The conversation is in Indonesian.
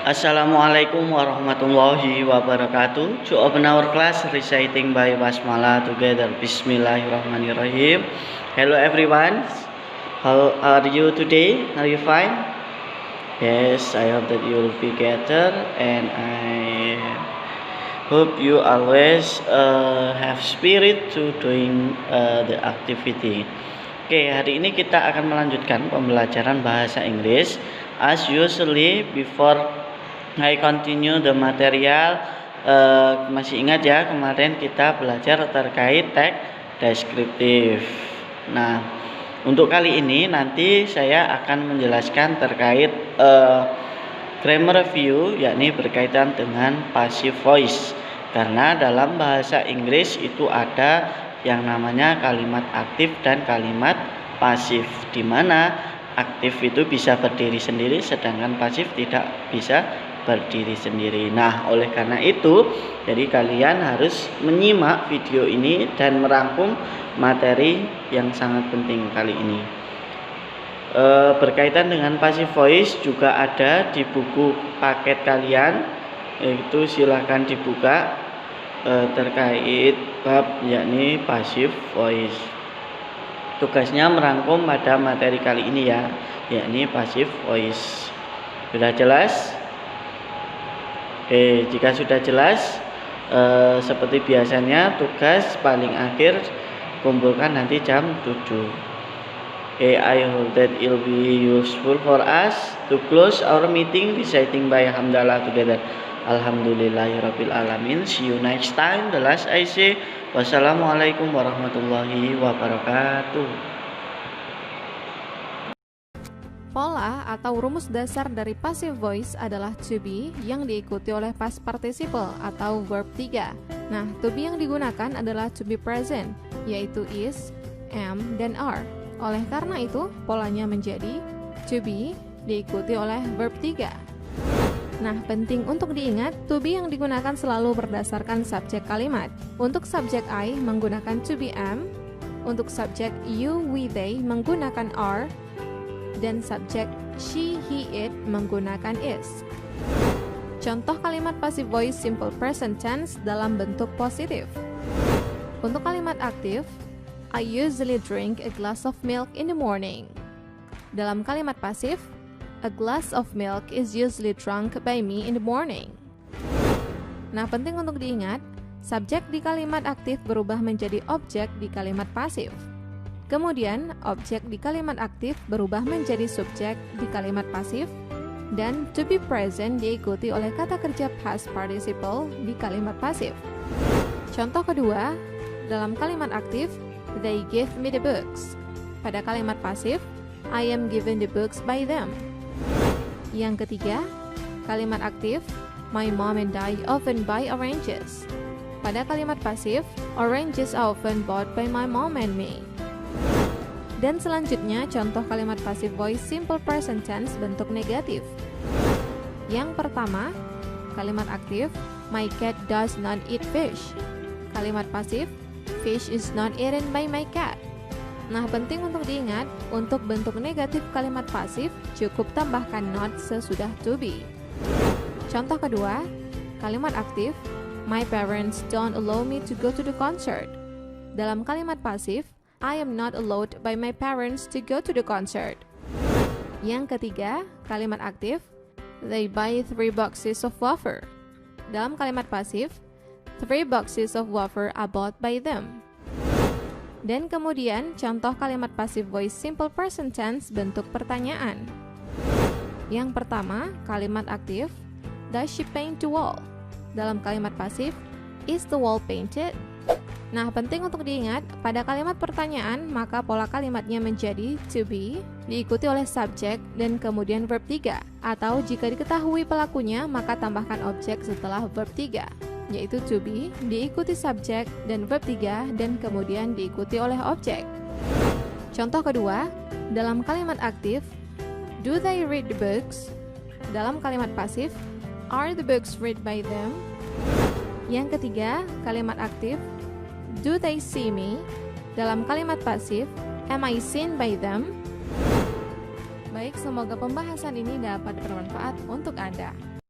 Assalamualaikum warahmatullahi wabarakatuh. To open our class, reciting by basmalah together. Bismillahirrahmanirrahim. Hello everyone. How are you today? Are you fine? Yes, I hope that you will be better, and I hope you always have spirit to doing the activity. Oke, hari ini kita akan melanjutkan pembelajaran bahasa Inggris. As usually, before I continue the material, masih ingat ya kemarin kita belajar terkait teks deskriptif. Nah, untuk kali ini nanti saya akan menjelaskan terkait grammar review, yakni berkaitan dengan passive voice. Karena dalam bahasa Inggris itu ada yang namanya kalimat aktif dan kalimat pasif, di mana aktif itu bisa berdiri sendiri sedangkan pasif tidak bisa berdiri sendiri. Nah, oleh karena itu, jadi kalian harus menyimak video ini dan merangkum materi yang sangat penting kali ini. Berkaitan dengan passive voice juga ada di buku paket kalian, itu silahkan dibuka terkait bab yakni passive voice. Tugasnya merangkum pada materi kali ini ya, yakni passive voice. Sudah jelas? Jika sudah jelas, seperti biasanya tugas paling akhir kumpulkan nanti jam 7. I hope that it will be useful for us to close our meeting reciting by hamdalah together. Alhamdulillahirabbil alamin. See you next time. The last I say, wassalamualaikum warahmatullahi wabarakatuh. Pola atau rumus dasar dari passive voice adalah to be yang diikuti oleh past participle atau verb 3. Nah, to be yang digunakan adalah to be present, yaitu is, am, dan are. Oleh karena itu, polanya menjadi to be diikuti oleh verb 3. Nah, penting untuk diingat, to be yang digunakan selalu berdasarkan subjek kalimat. Untuk subjek I menggunakan to be am, untuk subjek you, we, they menggunakan are, dan subjek she, he, it menggunakan is. Contoh kalimat passive voice simple present tense dalam bentuk positif. Untuk kalimat aktif, I usually drink a glass of milk in the morning. Dalam kalimat pasif, a glass of milk is usually drunk by me in the morning. Nah, penting untuk diingat, subjek di kalimat aktif berubah menjadi objek di kalimat pasif. Kemudian, objek di kalimat aktif berubah menjadi subjek di kalimat pasif, dan to be present diikuti oleh kata kerja past participle di kalimat pasif. Contoh kedua, dalam kalimat aktif, they give me the books. Pada kalimat pasif, I am given the books by them. Yang ketiga, kalimat aktif, my mom and I often buy oranges. Pada kalimat pasif, oranges are often bought by my mom and me. Dan selanjutnya, contoh kalimat passive voice simple present tense bentuk negatif. Yang pertama, kalimat aktif, my cat does not eat fish. Kalimat pasif, fish is not eaten by my cat. Nah, penting untuk diingat, untuk bentuk negatif kalimat pasif, cukup tambahkan not sesudah to be. Contoh kedua, kalimat aktif, my parents don't allow me to go to the concert. Dalam kalimat pasif, I am not allowed by my parents to go to the concert. Yang ketiga, kalimat aktif, they buy 3 boxes of wafer. Dalam kalimat pasif, 3 boxes of wafer are bought by them. Dan kemudian, contoh kalimat passive voice simple present tense bentuk pertanyaan. Yang pertama, kalimat aktif, does she paint the wall? Dalam kalimat pasif, is the wall painted? Nah, penting untuk diingat, pada kalimat pertanyaan, maka pola kalimatnya menjadi to be, diikuti oleh subjek, dan kemudian verb 3. Atau jika diketahui pelakunya, maka tambahkan objek setelah verb 3, yaitu to be, diikuti subjek, dan verb 3, dan kemudian diikuti oleh objek. Contoh kedua, dalam kalimat aktif, do they read the books? Dalam kalimat pasif, are the books read by them? Yang ketiga, kalimat aktif, do they see me? Dalam kalimat pasif, am I seen by them? Baik, semoga pembahasan ini dapat bermanfaat untuk Anda.